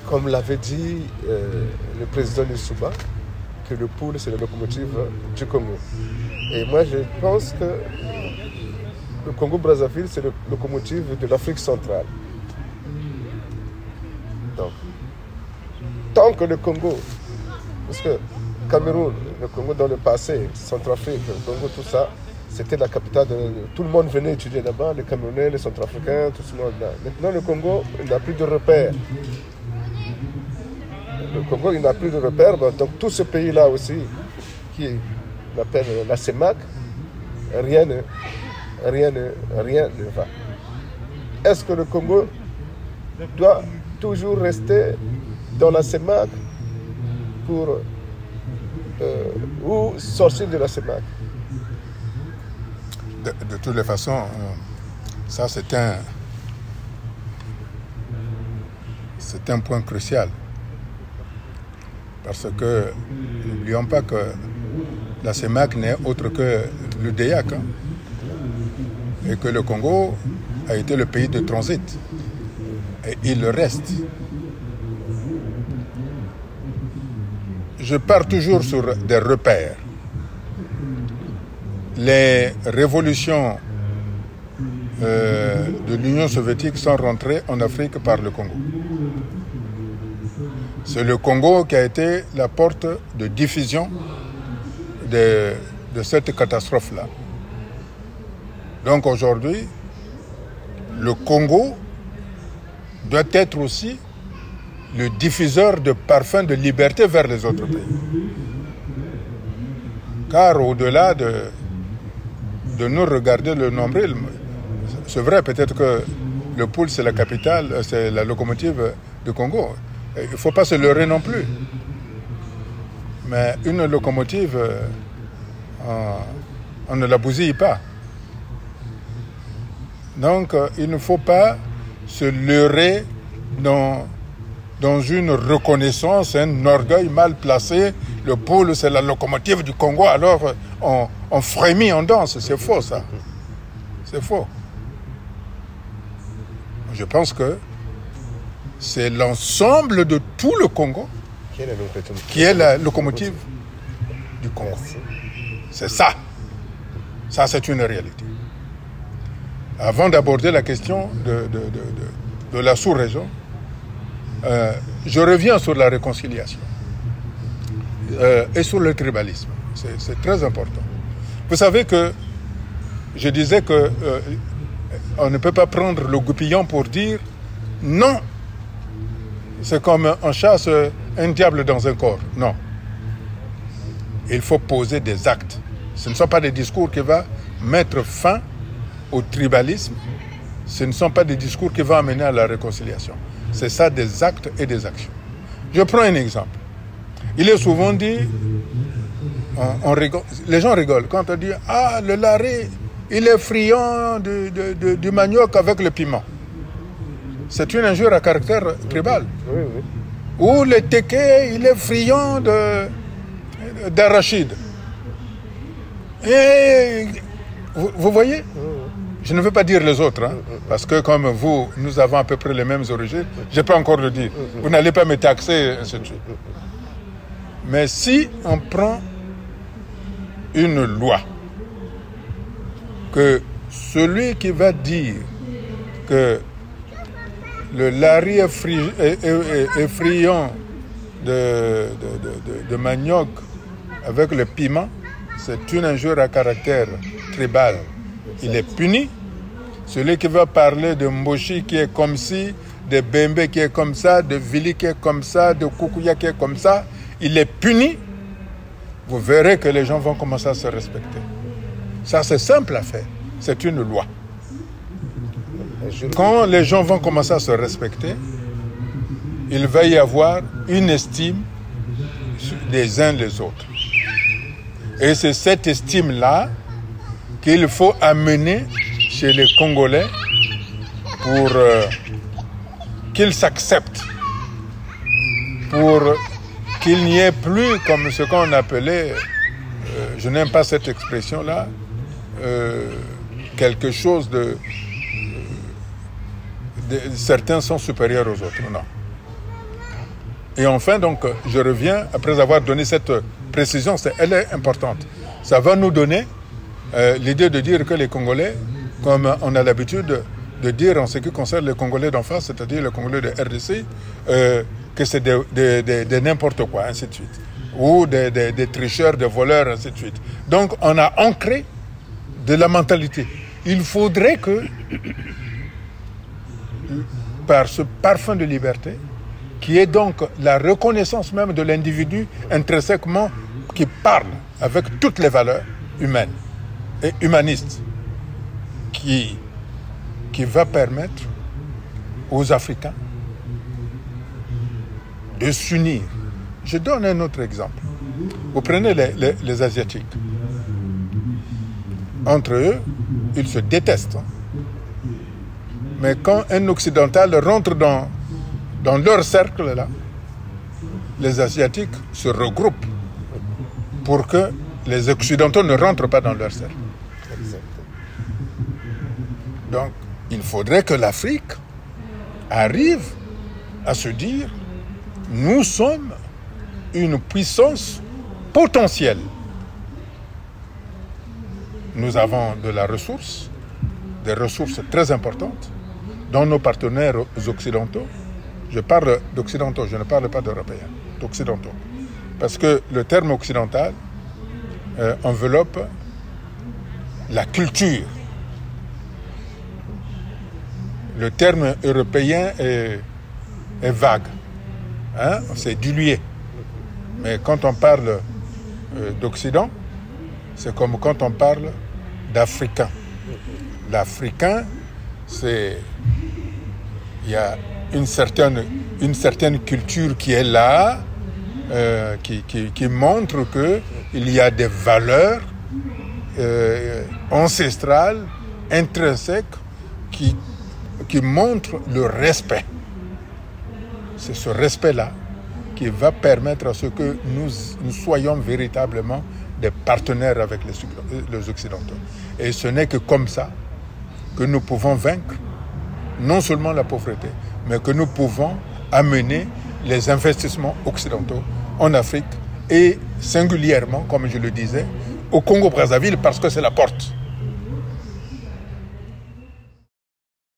comme l'avait dit le président Lissouba, que le poule, c'est la locomotive du Congo. Et moi, je pense que le Congo-Brazzaville, c'est la locomotive de l'Afrique centrale. Donc, tant que le Congo, parce que Cameroun, le Congo dans le passé, Centrafrique, le Congo, tout ça, c'était la capitale tout le monde venait étudier là-bas, les Camerounais, les Centrafricains, tout ce monde-là. Maintenant, le Congo, il n'a plus de repères. Le Congo, il n'a plus de repères. Donc, tout ce pays-là aussi, qui appelle la CEMAC, rien ne va. Est-ce que le Congo doit toujours rester dans la CEMAC ou sortir de la CEMAC? De toutes les façons, ça c'est un point crucial. Parce que n'oublions pas que la CEMAC n'est autre que le DEAC. Et que le Congo a été le pays de transit. Et il le reste. Je pars toujours sur des repères. Les révolutions de l'Union soviétique sont rentrées en Afrique par le Congo. C'est le Congo qui a été la porte de diffusion de cette catastrophe-là. Donc aujourd'hui, le Congo doit être aussi le diffuseur de parfums de liberté vers les autres pays. Car au-delà de nous regarder le nombril, c'est vrai peut-être que le poule c'est la capitale, c'est la locomotive du Congo. Il ne faut pas se leurrer non plus. Mais une locomotive, on ne la bousille pas. Donc, il ne faut pas se leurrer dans une reconnaissance, un orgueil mal placé. Le poule, c'est la locomotive du Congo, alors on frémit, on danse. C'est faux, ça. C'est faux. Je pense que c'est l'ensemble de tout le Congo qui est la locomotive du Congo. C'est ça. Ça, c'est une réalité. Avant d'aborder la question de la sous-région, je reviens sur la réconciliation et sur le tribalisme. C'est très important. Vous savez que je disais que on ne peut pas prendre le goupillon pour dire non. C'est comme on chasse un diable dans un corps. Non. Il faut poser des actes. Ce ne sont pas des discours qui vont mettre fin au tribalisme. Ce ne sont pas des discours qui vont amener à la réconciliation. C'est ça, des actes et des actions. Je prends un exemple. Il est souvent dit, on rigole, les gens rigolent quand on dit « Ah, le lari, il est friand du manioc avec le piment ». C'est une injure à caractère tribal. Oui, oui. Ou le teke, il est friand d'arachide. Et vous voyez? Je ne veux pas dire les autres, parce que comme vous, nous avons à peu près les mêmes origines, je peux encore le dire. Vous n'allez pas me taxer, ainsi de suite. Mais si on prend une loi, que celui qui va dire que le lari est friand de manioc avec le piment, c'est une injure à caractère tribal. Il est puni. Celui qui va parler de Mboshi qui est comme ci, de Bembe qui est comme ça, de Vili qui est comme ça, de Kukuya qui est comme ça, il est puni. Vous verrez que les gens vont commencer à se respecter. Ça, c'est simple à faire. C'est une loi. Quand les gens vont commencer à se respecter, il va y avoir une estime les uns les autres. Et c'est cette estime-là qu'il faut amener chez les Congolais pour qu'ils s'acceptent, pour qu'il n'y ait plus comme ce qu'on appelait, je n'aime pas cette expression-là, quelque chose certains sont supérieurs aux autres. Non. Et enfin, donc, je reviens, après avoir donné cette précision, elle est importante. Ça va nous donner l'idée de dire que les Congolais, comme on a l'habitude de dire en ce qui concerne les Congolais d'en face, c'est-à-dire les Congolais de RDC, que c'est de n'importe quoi, ainsi de suite. Ou des tricheurs, des voleurs, ainsi de suite. Donc, on a ancré de la mentalité. Il faudrait que, par ce parfum de liberté, qui est donc la reconnaissance même de l'individu intrinsèquement qui parle avec toutes les valeurs humaines et humanistes, qui va permettre aux Africains de s'unir. Je donne un autre exemple. Vous prenez les Asiatiques. Entre eux, ils se détestent. Mais quand un Occidental rentre dans leur cercle, là, les Asiatiques se regroupent pour que les Occidentaux ne rentrent pas dans leur cercle. Donc, il faudrait que l'Afrique arrive à se dire, nous sommes une puissance potentielle. Nous avons de la ressource, des ressources très importantes, dont nos partenaires occidentaux, je parle d'occidentaux, je ne parle pas d'européens, d'occidentaux. Parce que le terme occidental enveloppe la culture. Le terme européen est vague, hein? C'est dilué. Mais quand on parle d'Occident, c'est comme quand on parle d'Africain. L'Africain, il y a une certaine culture qui est là, qui montre qu'il y a des valeurs ancestrales, intrinsèques, qui montrent le respect. C'est ce respect-là qui va permettre à ce que nous soyons véritablement des partenaires avec les Occidentaux. Et ce n'est que comme ça que nous pouvons vaincre non seulement la pauvreté, mais que nous pouvons amener les investissements occidentaux en Afrique et singulièrement, comme je le disais, au Congo-Brazzaville, parce que c'est la porte.